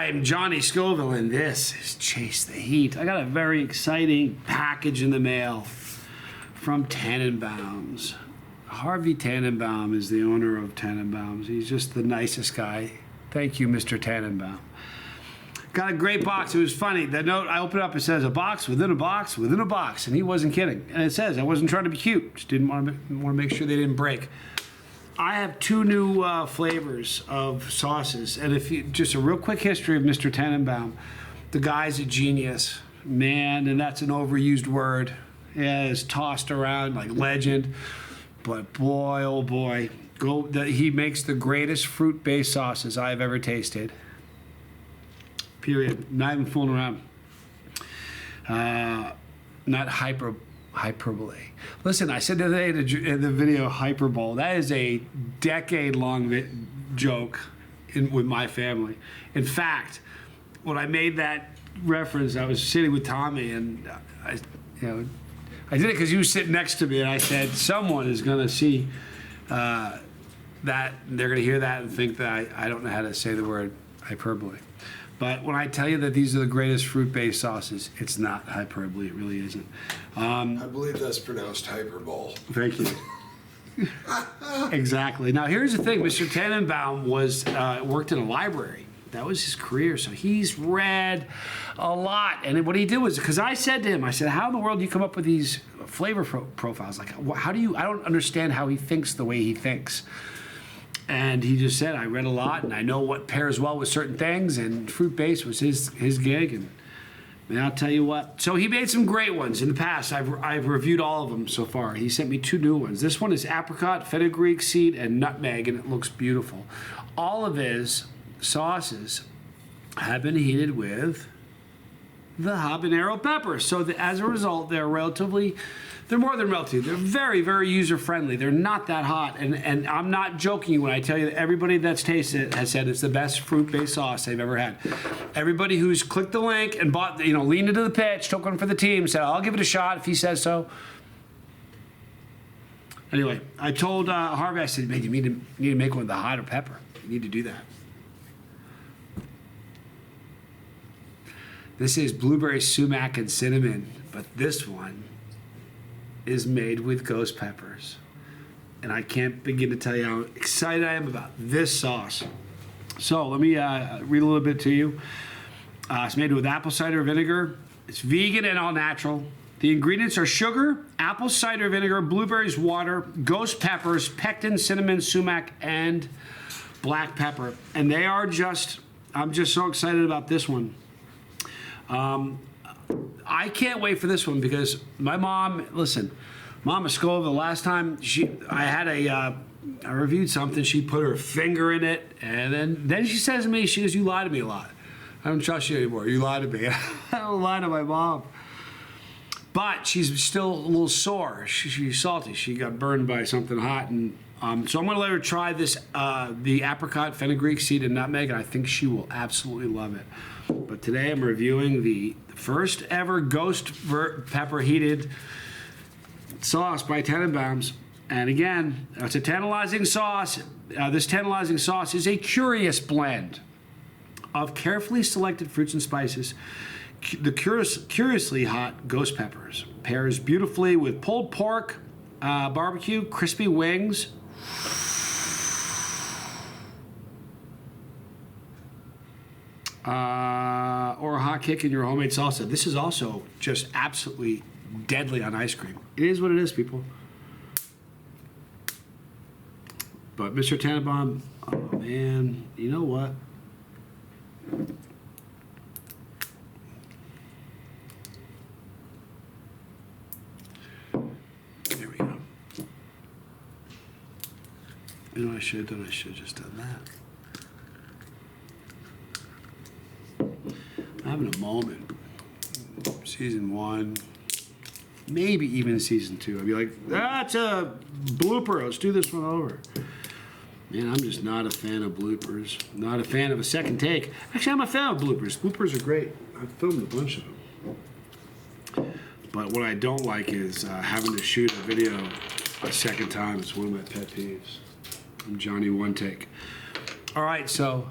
I'm Johnny Scoville, and this is Chase the Heat. I got a very exciting package in the mail from Tannenbaums. Harvey Tannenbaum is the owner of Tannenbaums. He's just the nicest guy. Thank you, Mr. Tannenbaum. Got a great box. It was funny. The note, I opened it up, it says a box within a box within a box, and he wasn't kidding. And it says, I wasn't trying to be cute. Just didn't want to make sure they didn't break. I have two new flavors of sauces, and if you just a real quick history of Mr. Tannenbaum. The guy's a genius, man, and that's an overused word. Yeah, it's tossed around like legend, but boy, oh boy, he makes the greatest fruit-based sauces I've ever tasted. Period. Not even fooling around. Not hyperbole. Listen, I said the other day in the video hyperbole. That is a decade-long joke with my family. In fact, when I made that reference, I was sitting with Tommy, and I did it because he was sitting next to me, and I said, someone is going to see that, they're going to hear that and think that I don't know how to say the word hyperbole. But when I tell you that these are the greatest fruit-based sauces, it's not hyperbole. It really isn't. I believe that's pronounced hyperbole. Thank you. Exactly. Now, here's the thing. Mr. Tannenbaum worked in a library. That was his career, so he's read a lot. And what he did was, because I said to him, I said, how in the world do you come up with these flavor profiles? Like, how do you, I don't understand how he thinks the way he thinks. And he just said, I read a lot, and I know what pairs well with certain things, and fruit-based was his gig. And I'll tell you what. So he made some great ones in the past. I've reviewed all of them so far. He sent me two new ones. This one is apricot, fenugreek seed, and nutmeg, and it looks beautiful. All of his sauces have been heated with the habanero pepper. So as a result, they're more than relatively. They're very, very user-friendly. They're not that hot. And I'm not joking when I tell you that everybody that's tasted it has said it's the best fruit-based sauce they've ever had. Everybody who's clicked the link and bought, leaned into the pitch, took one for the team, said, I'll give it a shot if he says so. Anyway, I told Harvey, I said, man, you need to make one with the hotter pepper. You need to do that. This is blueberry, sumac, and cinnamon, but this one is made with ghost peppers. And I can't begin to tell you how excited I am about this sauce. So let me read a little bit to you. It's made with apple cider vinegar. It's vegan and all natural. The ingredients are sugar, apple cider vinegar, blueberries, water, ghost peppers, pectin, cinnamon, sumac, and black pepper. And they are I'm just so excited about this one. I can't wait for this one because my mom, Mama Scoville, the last time I reviewed something, she put her finger in it, and then she says to me, she goes, you lie to me a lot. I don't trust you anymore. You lie to me. I don't lie to my mom. But she's still a little sore. She's salty. She got burned by something hot, and so I'm going to let her try this, the apricot, fenugreek seed, and nutmeg, and I think she will absolutely love it. But today I'm reviewing the first ever ghost pepper heated sauce by Tannenbaums. And again, it's a tantalizing sauce. This tantalizing sauce is a curious blend of carefully selected fruits and spices. The curiously hot ghost peppers pairs beautifully with pulled pork, barbecue, crispy wings, or a hot kick in your homemade salsa. This is also just absolutely deadly on ice cream. It is what it is, people. But Mr. Tannenbaum, oh man, you know what? There we go. You know what I should have done? I should have just done that. I'm having a moment. Season 1, maybe even season 2. I'd be like, that's a blooper. Let's do this one over. Man, I'm just not a fan of bloopers. Not a fan of a second take. Actually, I'm a fan of bloopers. Bloopers are great. I've filmed a bunch of them. But what I don't like is having to shoot a video a second time. It's one of my pet peeves. I'm Johnny One Take. All right, so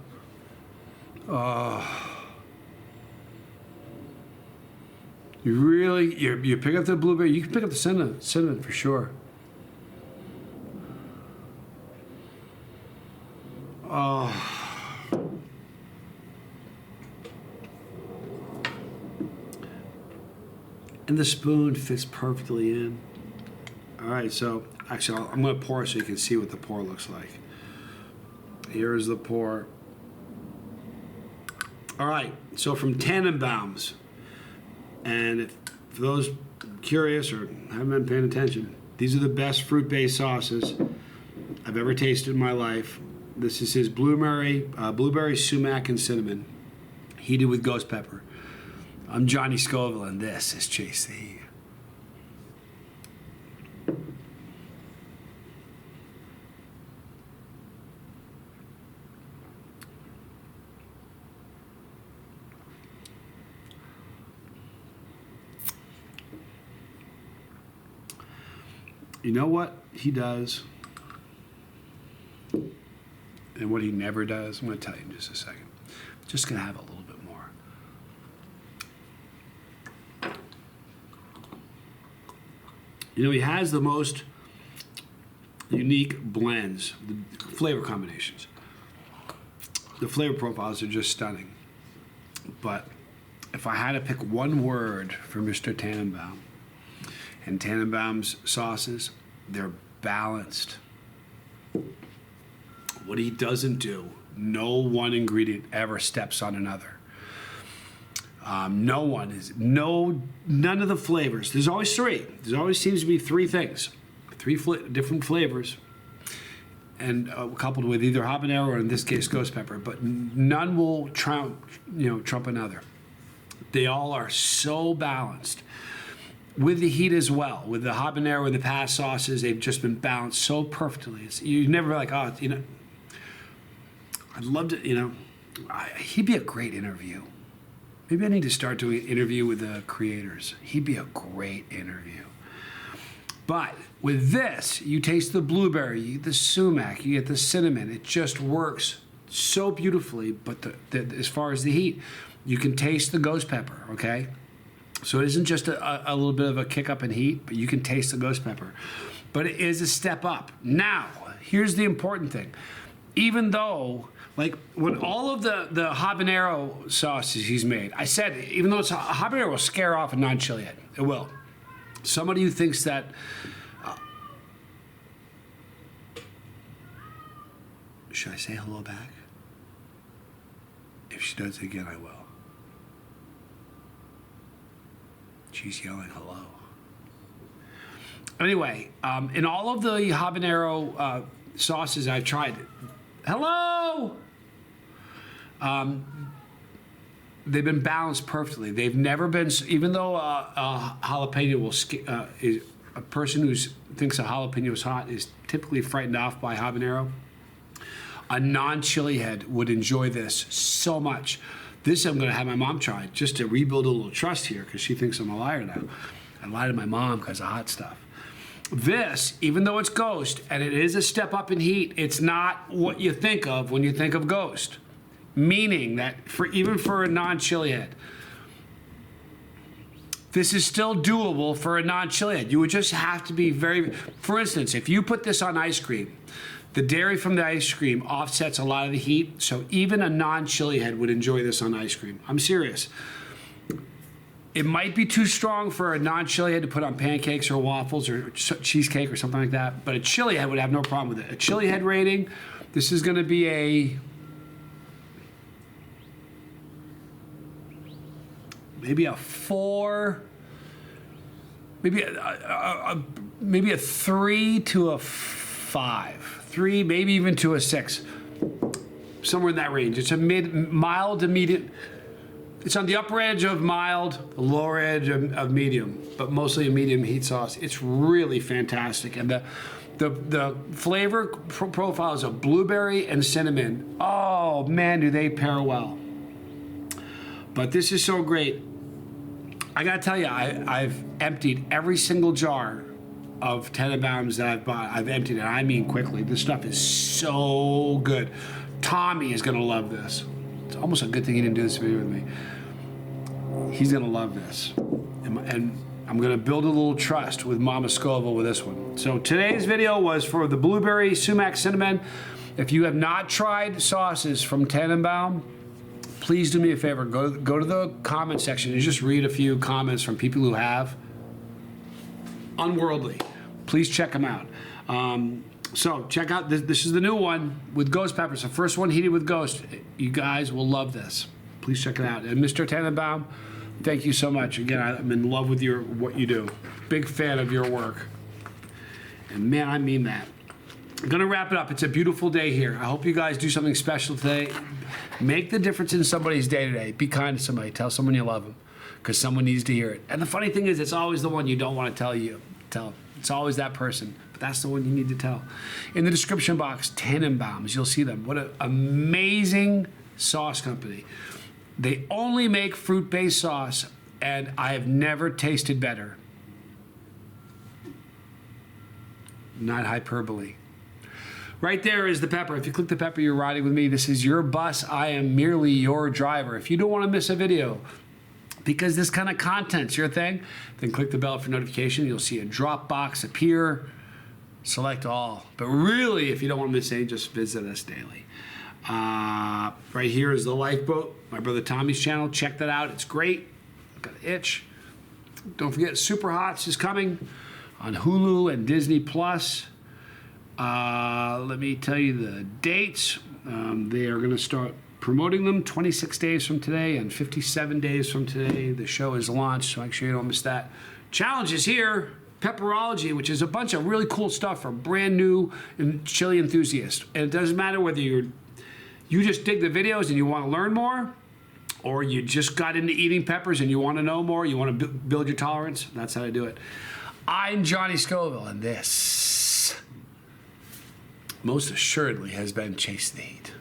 You pick up the blueberry. You can pick up the cinnamon for sure. And the spoon fits perfectly in. All right, so actually, I'm going to pour so you can see what the pour looks like. Here's the pour. All right, so from Tannenbaum's, and for those curious or haven't been paying attention, these are the best fruit-based sauces I've ever tasted in my life. This is his blueberry, sumac, and cinnamon, heated with ghost pepper. I'm Johnny Scoville, and this is Chase the Heat. You know what he does and what he never does? I'm going to tell you in just a second. Just going to have a little bit more. You know, he has the most unique blends, the flavor combinations. The flavor profiles are just stunning. But if I had to pick one word for Mr. Tannenbaum, and Tannenbaum's sauces, they're balanced. What he doesn't do, no one ingredient ever steps on another. None of the flavors. There's always three. There always seems to be three things, different flavors, and coupled with either habanero or in this case ghost pepper. But none will trump another. They all are so balanced. With the heat as well, with the habanero and the past sauces, they've just been balanced so perfectly. You never like, I'd love to, he'd be a great interview. Maybe I need to start doing an interview with the creators. He'd be a great interview. But with this, you taste the blueberry, you get the sumac, you get the cinnamon. It just works so beautifully. But as far as the heat, you can taste the ghost pepper, okay? So it isn't just a little bit of a kick up in heat, but you can taste the ghost pepper. But it is a step up. Now, here's the important thing. Even though, like, when all of the habanero sauces he's made, I said, even though it's habanero will scare off a non-chili head. It will. Somebody who thinks that... should I say hello back? If she does it again, I will. She's yelling hello. Anyway, in all of the habanero sauces I've tried, hello! They've been balanced perfectly. They've never been, even though a jalapeno is a person who thinks a jalapeno is hot is typically frightened off by habanero. A non-chili head would enjoy this so much. This I'm going to have my mom try just to rebuild a little trust here because she thinks I'm a liar now. I lie to my mom because of hot stuff. This, even though it's ghost and it is a step up in heat, it's not what you think of when you think of ghost. Meaning that even for a non-chili head, this is still doable for a non-chili head. You would just have to be for instance, if you put this on ice cream, the dairy from the ice cream offsets a lot of the heat, so even a non-chili head would enjoy this on ice cream. I'm serious. It might be too strong for a non-chili head to put on pancakes or waffles or cheesecake or something like that, but a chili head would have no problem with it. A chili head rating, this is going to be maybe a 4, maybe a 3 to a 5. 3, maybe even to a 6, somewhere in that range. It's a mild to medium. It's on the upper edge of mild, the lower edge of medium, but mostly a medium heat sauce. It's really fantastic, and the flavor profiles of blueberry and cinnamon. Oh man, do they pair well! But this is so great. I gotta tell you, I've emptied every single jar of Tannenbaums that I've bought. I've emptied it, I mean quickly. This stuff is so good. Tommy is gonna love this. It's almost a good thing he didn't do this video with me. He's gonna love this. And I'm gonna build a little trust with Mama Scoville with this one. So today's video was for the blueberry sumac cinnamon. If you have not tried sauces from Tannenbaum, please do me a favor. Go to the comment section and just read a few comments from people who have. Unworldly. Please check them out. So check out, this is the new one with ghost peppers. The first one heated with ghost. You guys will love this. Please check it out. And Mr. Tannenbaum, thank you so much. Again, I'm in love with what you do. Big fan of your work. And man, I mean that. I'm gonna wrap it up. It's a beautiful day here. I hope you guys do something special today. Make the difference in somebody's day today. Be kind to somebody. Tell someone you love them, because someone needs to hear it. And the funny thing is, it's always the one you don't want to tell. It's always that person, but that's the one you need to tell. In the description box, Tannenbaums, you'll see them. What an amazing sauce company. They only make fruit-based sauce, and I have never tasted better. Not hyperbole. Right there is the pepper. If you click the pepper, you're riding with me. This is your bus. I am merely your driver. If you don't want to miss a video, because this kind of content's your thing, then click the bell for notification. You'll see a drop box appear. Select all. But really, if you don't want to miss anything, just visit us daily. Right here is the Lifeboat, my brother Tommy's channel. Check that out. It's great. Got an itch. Don't forget, Super Hots is coming on Hulu and Disney Plus. Let me tell you the dates. They are going to start promoting them 26 days from today and 57 days from today. The show is launched, so make sure you don't miss that. Challenge is here. Pepperology, which is a bunch of really cool stuff for brand new chili enthusiasts. And it doesn't matter whether you just dig the videos and you want to learn more, or you just got into eating peppers and you want to know more, you want to build your tolerance. That's how I do it. I'm Johnny Scoville, and this most assuredly has been Chase the Heat.